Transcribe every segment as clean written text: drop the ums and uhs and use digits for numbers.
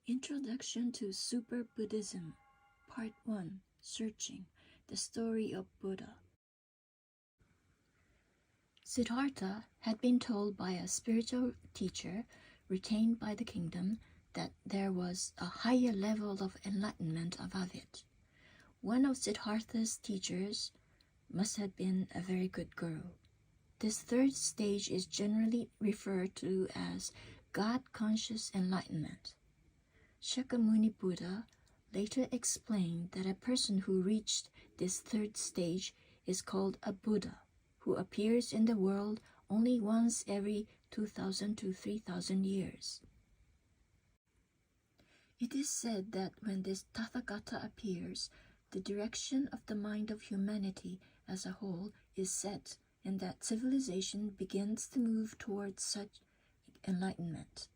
Introduction to Super Buddhism, Part 1, Searching, the Story of Buddha. Siddhartha had been told by a spiritual teacher retained by the kingdom that there was a higher level of enlightenment above it. One of Siddhartha's teachers must have been a very good guru. This third stage is generally referred to as God-conscious enlightenment. Shakyamuni Buddha later explained that a person who reached this third stage is called a Buddha, who appears in the world only once every 2,000 to 3,000 years. It is said that when this Tathagata appears, the direction of the mind of humanity as a whole is set, and that civilization begins to move towards such enlightenment.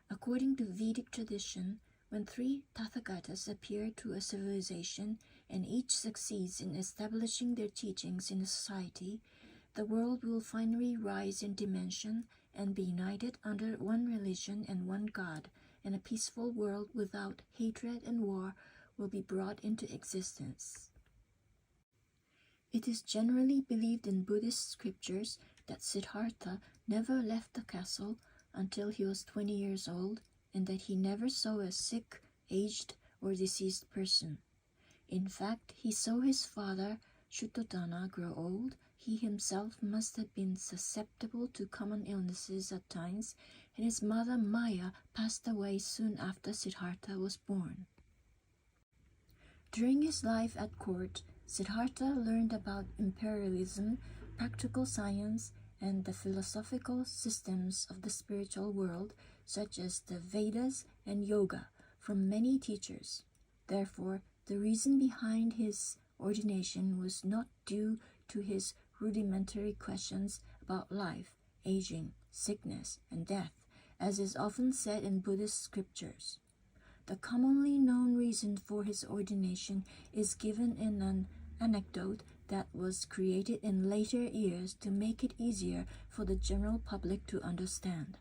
According to Vedic tradition, when three Tathagatas appear to a civilization and each succeeds in establishing their teachings in a society, the world will finally rise in dimension and be united under one religion and one God, and a peaceful world without hatred and war will be brought into existence. It is generally believed in Buddhist scriptures that Siddhartha never left the castle until he was 20 years old, and that he never saw a sick, aged, or deceased person. In fact, he saw his father, Shuddhodana, grow old. He himself must have been susceptible to common illnesses at times, and his mother Maya passed away soon after Siddhartha was born. During his life at court, Siddhartha learned about imperialism, practical science, and the philosophical systems of the spiritual world, such as the Vedas and yoga, from many teachers. Therefore, the reason behind his ordination was not due to his rudimentary questions about life, aging, sickness, and death, as is often said in Buddhist scriptures. The commonly known reason for his ordination is given in an anecdote that was created in later years to make it easier for the general public to understand.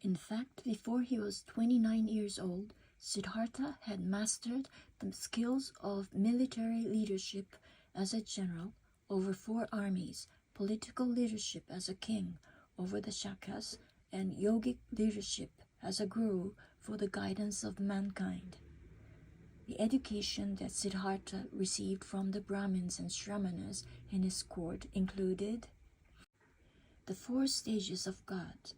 In fact, before he was 29 years old, Siddhartha had mastered the skills of military leadership as a general over 4 armies, political leadership as a king over the Shakas, and yogic leadership as a guru for the guidance of mankind. The education that Siddhartha received from the Brahmins and Shramanas in his court included the 4 stages of God.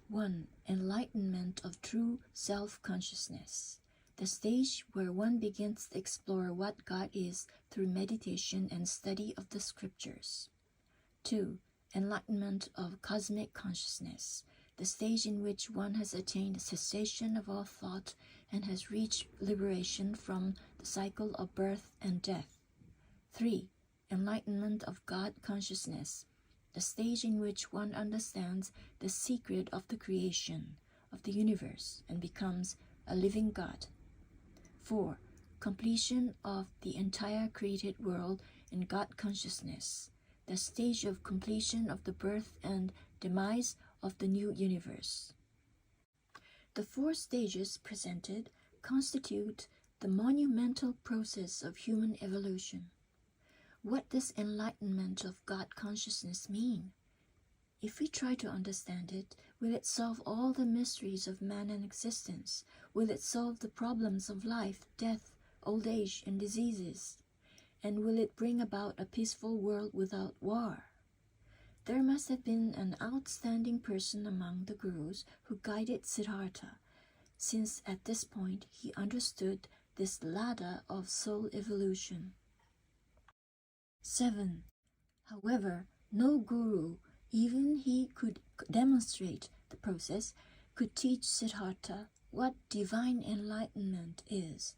1. Enlightenment of true self-consciousness, the stage where one begins to explore what God is through meditation and study of the scriptures. 2. Enlightenment of cosmic consciousness, the stage in which one has attained cessation of all thought and has reached liberation from the cycle of birth and death. 3. Enlightenment of God consciousness, the stage in which one understands the secret of the creation of the universe and becomes a living God. 4. Completion of the entire created world in God consciousness, the stage of completion of the birth and demise of the new universe. The 4 stages presented constitute the monumental process of human evolution. What does enlightenment of God consciousness mean? If we try to understand it, will it solve all the mysteries of man and existence? Will it solve the problems of life, death, old age, and diseases? And will it bring about a peaceful world without war? There must have been an outstanding person among the gurus who guided Siddhartha, since at this point he understood this ladder of soul evolution. 7. However, no guru, even he could demonstrate the process, could teach Siddhartha what divine enlightenment is.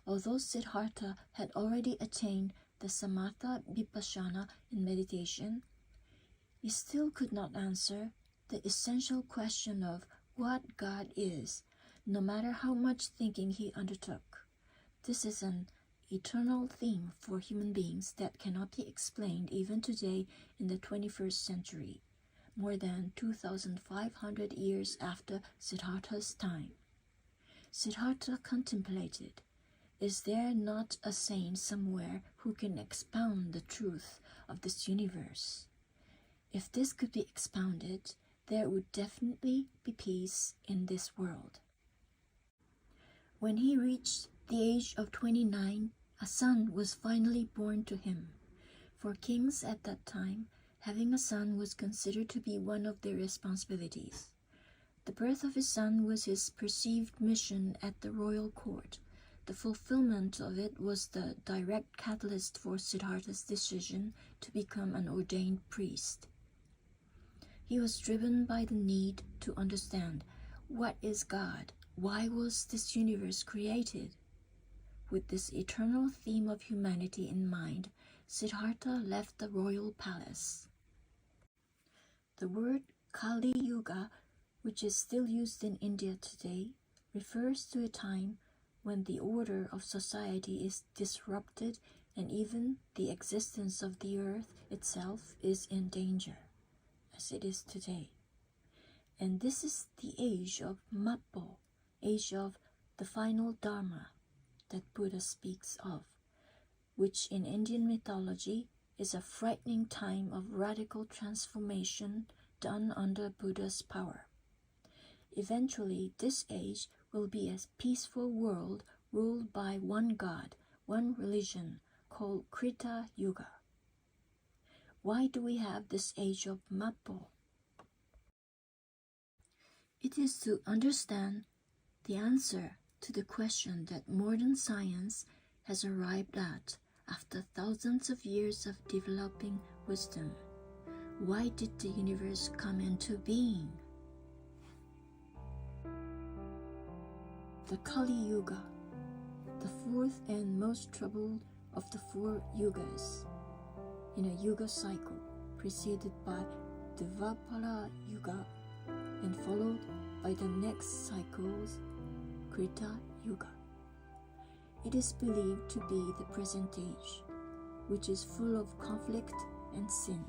Although Siddhartha had already attained the samatha vipassana in meditation, he still could not answer the essential question of what God is, no matter how much thinking he undertook. This is an eternal theme for human beings that cannot be explained even today in the 21st century. more than 2,500 years after Siddhartha's time. Siddhartha contemplated, is there not a saint somewhere who can expound the truth of this universe? If this could be expounded, there would definitely be peace in this world. When he reached the age of 29, a son was finally born to him. For kings at that time, having a son was considered to be one of their responsibilities. The birth of his son was his perceived mission at the royal court. The fulfillment of it was the direct catalyst for Siddhartha's decision to become an ordained priest. He was driven by the need to understand, what is God? Why was this universe created? With this eternal theme of humanity in mind, Siddhartha left the royal palace. The word Kali Yuga, which is still used in India today, refers to a time when the order of society is disrupted and even the existence of the earth itself is in danger, as it is today. And this is the age of Mappo, age of the final Dharma that Buddha speaks of, which in Indian mythology is a frightening time of radical transformation done under Buddha's power. Eventually, this age will be a peaceful world ruled by one God, one religion, called Krita Yuga. Why do we have this age of Mappo? It is to understand the answer to the question that modern science has arrived at after thousands of years of developing wisdom. Why did the universe come into being? The Kali Yuga, the fourth and most troubled of the four yugas, in a yuga cycle preceded by Dvapara Yuga and followed by the next cycles, Krita Yuga. It is believed to be the present age, which is full of conflict and sin.